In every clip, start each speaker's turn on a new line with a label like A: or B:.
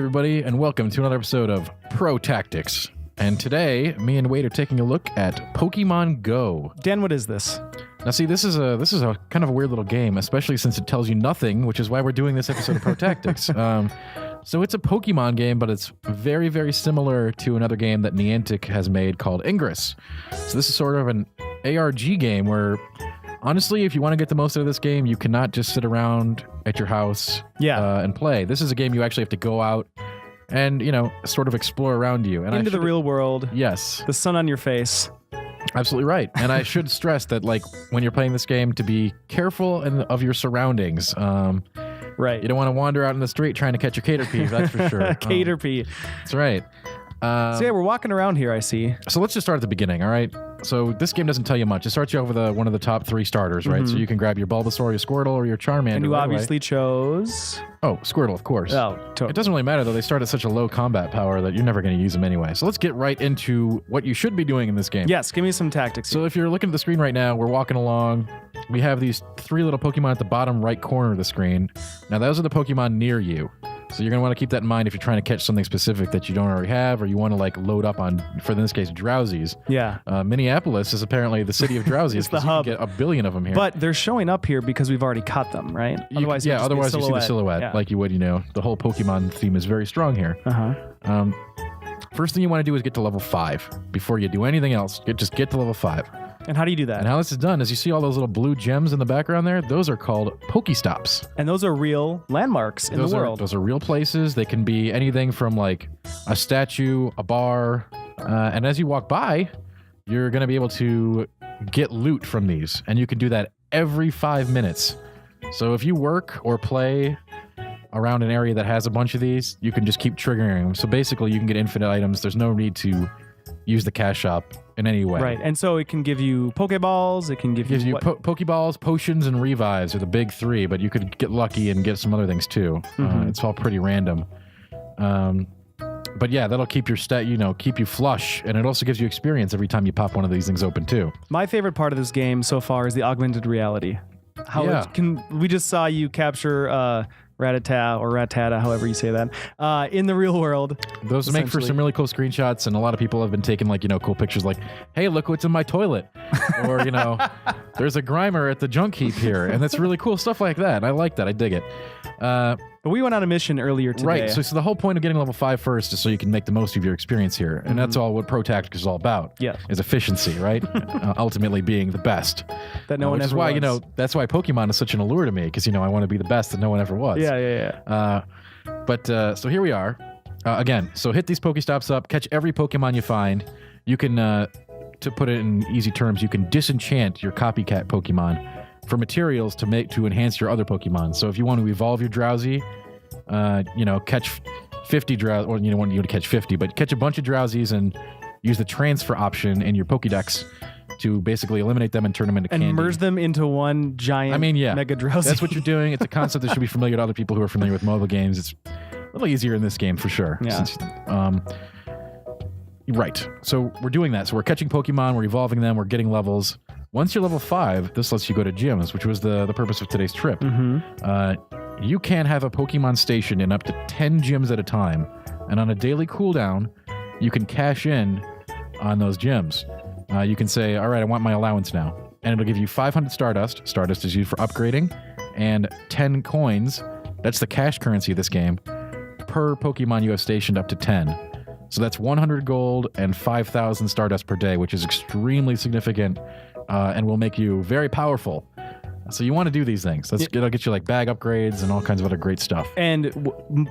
A: everybody, and welcome to another episode of Pro Tactics. And today, me and Wade are taking a look at Pokemon Go.
B: Dan, what is this?
A: Now, see, this is a kind of a weird little game, especially since it tells you nothing, which is why we're doing this episode of Pro Tactics. So it's a Pokemon game, but it's very, very similar to another game that Niantic has made called Ingress. So this is sort of an ARG game where, honestly, if you want to get the most out of this game, you cannot just sit around at your house and play. This is a game you actually have to go out and, sort of explore around you. And
B: Into the real world.
A: Yes.
B: The sun on your face.
A: Absolutely right. And I should stress that, when you're playing this game, to be careful of your surroundings.
B: Right.
A: You don't want to wander out in the street trying to catch a Caterpie, that's for sure.
B: Caterpie.
A: That's right.
B: So yeah, we're walking around here, I see.
A: So let's just start at the beginning, all right? So this game doesn't tell you much. It starts you off with one of the top 3 starters, right? So you can grab your Bulbasaur, your Squirtle, or your Charmander.
B: And you obviously chose...
A: Oh, Squirtle, of course.
B: Oh, totally.
A: It doesn't really matter, though. They start at such a low combat power that you're never going to use them anyway. So let's get right into what you should be doing in this game.
B: Yes, give me some tactics.
A: So if you're looking at the screen right now, we're walking along. We have these 3 little Pokemon at the bottom right corner of the screen. Now, those are the Pokemon near you. So you're going to want to keep that in mind if you're trying to catch something specific that you don't already have, or you want to load up on, for in this case, Drowsies.
B: Yeah.
A: Minneapolis is apparently the city of Drowsies.
B: It's the
A: You
B: hub.
A: can get a billion of them here.
B: But they're showing up here because we've already caught them, right?
A: Otherwise you see the silhouette like you would, The whole Pokemon theme is very strong here.
B: Uh-huh.
A: First thing you want to do is get to level 5. Before you do anything else, just get to level 5.
B: And how do you do that?
A: And how this is done is you see all those little blue gems in the background there? Those are called Pokestops.
B: And those are real landmarks in the world.
A: Those are real places. They can be anything from a statue, a bar, and as you walk by, you're going to be able to get loot from these. And you can do that every 5 minutes. So if you work or play around an area that has a bunch of these, you can just keep triggering them. So basically, you can get infinite items. There's no need to use the cash shop in any way.
B: Right, and so it can give you Pokeballs, it can give you
A: Pokeballs, potions, and revives are the big 3, but you could get lucky and get some other things too. It's all pretty random. But yeah, that'll keep your keep you flush, and it also gives you experience every time you pop one of these things open too.
B: My favorite part of this game so far is the augmented reality. We just saw you capture Rattata, however you say that, in the real world.
A: Those make for some really cool screenshots, and a lot of people have been taking cool pictures hey, look what's in my toilet. Or, there's a Grimer at the junk heap here, and that's really cool stuff like that. I like that. I dig it.
B: But we went on a mission earlier today.
A: Right, so the whole point of getting level 5 first is so you can make the most of your experience here, and that's all what Pro Tactics is all about.
B: Yeah, is
A: efficiency, right? Ultimately being the best.
B: That no one ever was.
A: Which is why, that's why Pokemon is such an allure to me, because, I want to be the best that no one ever was.
B: Yeah.
A: So here we are. Again, so hit these Pokestops up, catch every Pokemon you find. You can, to put it in easy terms, you can disenchant your copycat Pokemon for materials to enhance your other Pokemon. So if you want to evolve your Drowsy, catch 50 Drowsy, or you want to catch 50, but catch a bunch of Drowsies and use the transfer option in your Pokédex to basically eliminate them and turn them into candy.
B: And merge them into one giant Mega Drowsy.
A: That's what you're doing. It's a concept that should be familiar to other people who are familiar with mobile games. It's a little easier in this game for sure.
B: Yeah.
A: Right. So we're doing that. So we're catching Pokemon, we're evolving them, we're getting levels. Once you're level 5, this lets you go to gyms, which was the purpose of today's trip. You can have a Pokemon station in up to 10 gyms at a time. And on a daily cooldown, you can cash in on those gyms. You can say, all right, I want my allowance now. And it'll give you 500 Stardust. Stardust is used for upgrading. And 10 coins. That's the cash currency of this game. Per Pokemon you have stationed up to 10. So that's 100 gold and 5,000 Stardust per day, which is extremely significant and will make you very powerful. So you want to do these things. It'll get you bag upgrades and all kinds of other great stuff.
B: And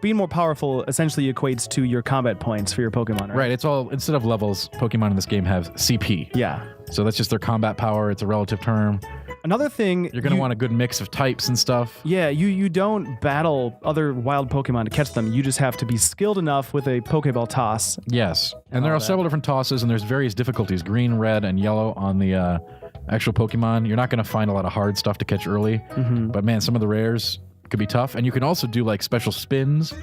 B: being more powerful essentially equates to your combat points for your Pokemon, right?
A: Right. It's all, instead of levels, Pokemon in this game have CP.
B: Yeah.
A: So that's just their combat power. It's a relative term.
B: Another thing...
A: You're going to want a good mix of types and stuff.
B: Yeah, you don't battle other wild Pokemon to catch them. You just have to be skilled enough with a Pokeball toss.
A: Yes. And there are several different tosses, and there's various difficulties. Green, red, and yellow on the actual Pokemon. You're not going to find a lot of hard stuff to catch early. But man, some of the rares could be tough. And you can also do special spins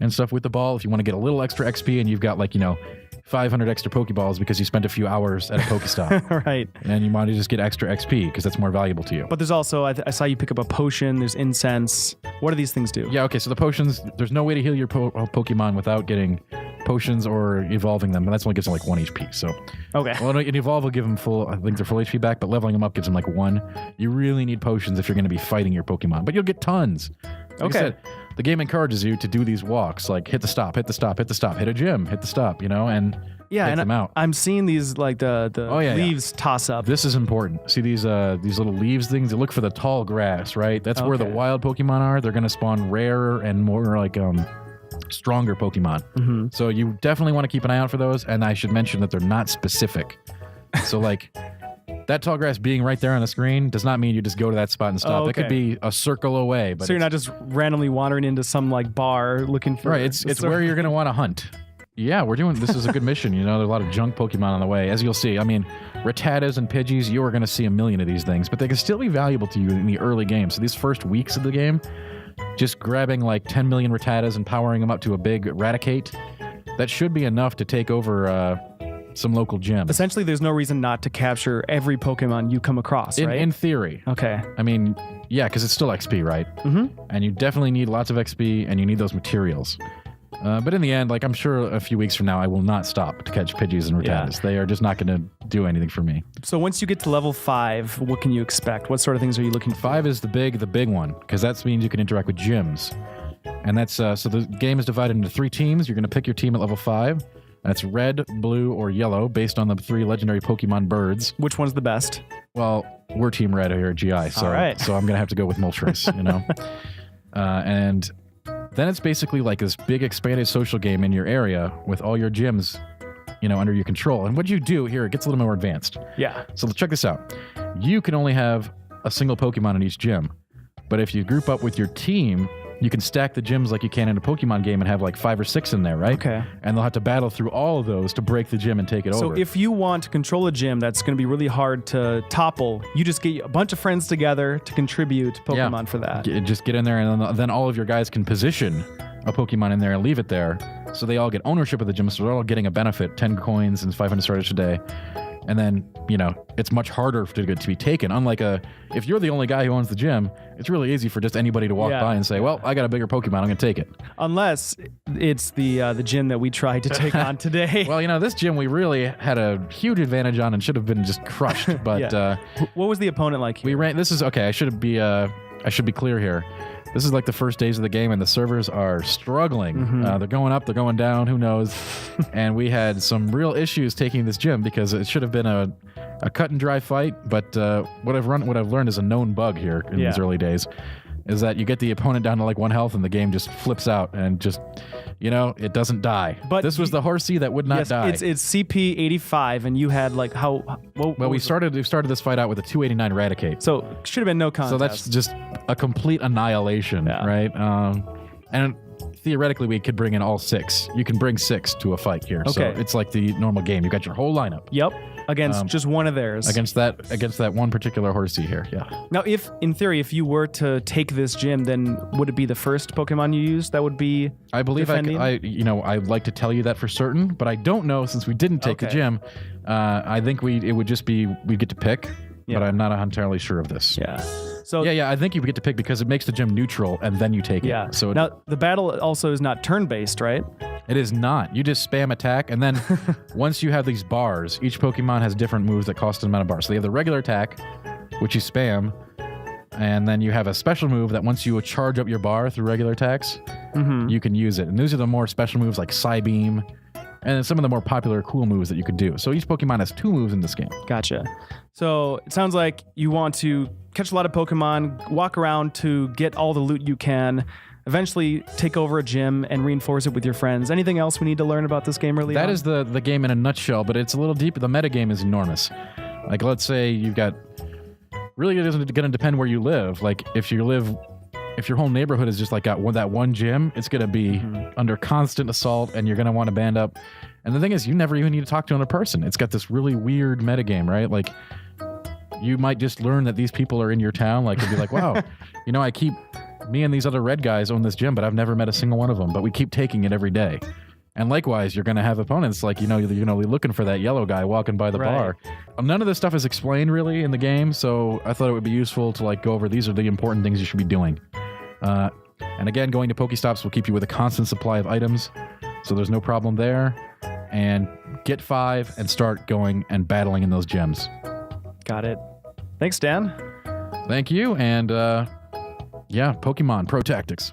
A: and stuff with the ball if you want to get a little extra XP and you've got 500 extra Pokeballs because you spent a few hours at a Pokestop.
B: Right.
A: And you want to just get extra XP because that's more valuable to you.
B: But there's also, I saw you pick up a potion. There's incense. What do these things do?
A: Yeah, okay, so the potions, there's no way to heal your Pokemon without getting potions or evolving them, and that's only gives them like 1 HP. So,
B: okay.
A: Well, an evolve will give them full, I think they're full HP back, but leveling them up gives them like 1. You really need potions if you're going to be fighting your Pokemon, but you'll get tons. Like I said, the game encourages you to do these walks, like hit the stop, hit the stop, hit the stop, hit a gym, hit the stop, and take them out.
B: I'm seeing these like the leaves toss up.
A: This is important. See these little leaves things? They look for the tall grass, right? That's where the wild Pokemon are. They're going to spawn rarer and more like stronger Pokemon.
B: Mm-hmm.
A: So you definitely want to keep an eye out for those. And I should mention that they're not specific. So like that tall grass being right there on the screen does not mean you just go to that spot and stop. It could be a circle away. But
B: so you're not just randomly wandering into some like bar looking for...
A: Right, it's where you're going to want to hunt. Yeah, this is a good mission. There's a lot of junk Pokemon on the way. As you'll see, I mean, Rattatas and Pidgeys, you are going to see a million of these things, but they can still be valuable to you in the early game. So these first weeks of the game, just grabbing like 10 million Rattatas and powering them up to a big Raticate, that should be enough to take over some local gyms.
B: Essentially, there's no reason not to capture every Pokemon you come across, right?
A: In theory.
B: Okay.
A: I mean, yeah, because it's still XP, right?
B: Mm-hmm.
A: And you definitely need lots of XP, and you need those materials. But in the end, like I'm sure a few weeks from now, I will not stop to catch Pidgeys and Rattatas. Yeah. They are just not going to do anything for me.
B: So once you get to level 5, what can you expect? What sort of things are you looking for?
A: 5 is the big one, because that means you can interact with gyms. And that's so the game is divided into 3 teams. You're going to pick your team at level 5. That's red, blue, or yellow, based on the 3 legendary Pokemon birds.
B: Which one's the best?
A: Well, we're Team Red here at GI, so
B: all right.
A: So I'm going to have to go with Moltres, and then it's basically like this big expanded social game in your area with all your gyms, under your control. And what you do here, it gets a little more advanced.
B: Yeah.
A: So check this out. You can only have a single Pokemon in each gym, but if you group up with your team, you can stack the gyms like you can in a Pokemon game and have like 5 or 6 in there, right?
B: Okay.
A: And they'll have to battle through all of those to break the gym and take it over.
B: So if you want to control a gym that's going to be really hard to topple, you just get a bunch of friends together to contribute Pokemon for that.
A: Just get in there, and then all of your guys can position a Pokemon in there and leave it there. So they all get ownership of the gym, so they're all getting a benefit, 10 coins and 500 Stardust a day. And then, it's much harder to be taken. Unlike if you're the only guy who owns the gym, it's really easy for just anybody to walk by and say, well, I got a bigger Pokemon, I'm going to take it. Unless
B: it's the gym that we tried to take on today.
A: Well, this gym we really had a huge advantage on and should have been just crushed. But
B: what was the opponent like?
A: We ran. This is okay. I should be clear here. This is like the first days of the game, and the servers are struggling.
B: Mm-hmm.
A: They're going up, they're going down, who knows? And we had some real issues taking this gym because it should have been a cut and dry fight. But what I've learned is a known bug here in these early days is that you get the opponent down to like 1 health, and the game just flips out and just it doesn't die. But this was the Horsey that would not die.
B: It's CP 85, and you had like
A: we started this fight out with a 289 Raticate.
B: So should have been no contest.
A: So that's just a complete annihilation, right? And theoretically, we could bring in all 6. You can bring 6 to a fight here.
B: Okay.
A: So it's like the normal game. You got your whole lineup.
B: Yep. Against just one of theirs.
A: Against that one particular Horsey here. Yeah.
B: Now, in theory, if you were to take this gym, then would it be the first Pokemon you used that would be
A: I believe
B: defending?
A: I'd like to tell you that for certain, but I don't know since we didn't take the gym. I think it would just be we'd get to pick, but I'm not entirely sure of this.
B: Yeah. So
A: I think you get to pick because it makes the gym neutral and then you take it. So
B: now the battle also is not turn-based, right?
A: It is not. You just spam attack, and then once you have these bars, each Pokemon has different moves that cost an amount of bars. So they have the regular attack, which you spam, and then you have a special move that once you charge up your bar through regular attacks, you can use it. And those are the more special moves like Psybeam, and then some of the more popular cool moves that you could do. So each Pokemon has 2 moves in this game.
B: Gotcha. So it sounds like you want to catch a lot of Pokemon, walk around to get all the loot you can, eventually take over a gym and reinforce it with your friends. Anything else we need to learn about this game early on?
A: That is the game in a nutshell, but it's a little deeper. The metagame is enormous. Like, let's say you've got... Really, it isn't going to depend where you live. Like, if your whole neighborhood is just like got that one gym, it's going to be under constant assault, and you're going to want to band up. And the thing is, you never even need to talk to another person. It's got this really weird metagame, right? Like, you might just learn that these people are in your town. Like, you'd be like, wow, me and these other red guys own this gym, but I've never met a single one of them. But we keep taking it every day. And likewise, you're going to have opponents like, you're going to be looking for that yellow guy walking by the bar. None of this stuff is explained really in the game, so I thought it would be useful to like go over these are the important things you should be doing. And again, going to Pokestops will keep you with a constant supply of items, so there's no problem there. And get 5 and start going and battling in those gyms.
B: Got it. Thanks, Dan.
A: Thank you, and Pokemon Pro Tactics.